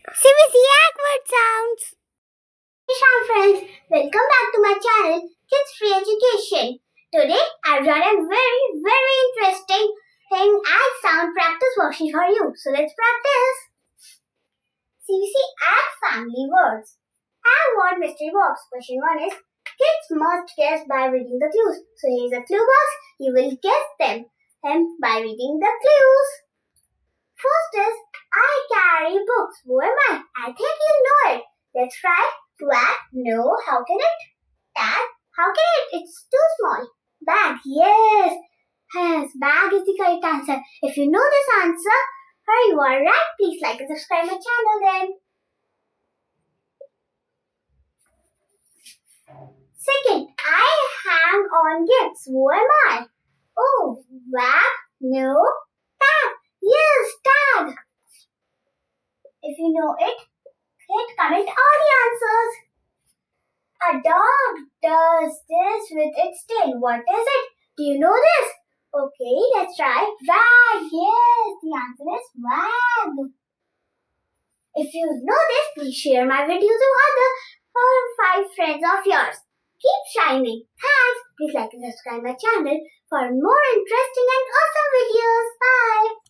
CVC awkward sounds. Hey friends, welcome back to my channel, Kids Free Education. Today I've done a very interesting ag sound practice worksheet for you. So let's practice. CVC ag family words. Ag word mystery box. Question 1 is, kids must guess by reading the clues. So here's a clue box. You will guess them by reading the clues. First is, I carry books. Who am I? I think you know it. Let's try. Bag? No. How can it? Tag? How can it? It's too small. Bag? Yes. Yes, bag is the correct answer. If you know this answer, or you are right, please like and subscribe my channel then. Second, I hang on gifts. Who am I? Oh, bag? No. Tag? Yes, tag. If you know it, hit comment all the answers. A dog does this with its tail. What is it? Do you know this? Okay, let's try. Wag. Yes, the answer is wag. If you know this, please share my video to other 5 friends of yours. Keep shining. Thanks. Please like and subscribe my channel for more interesting and awesome videos. Bye.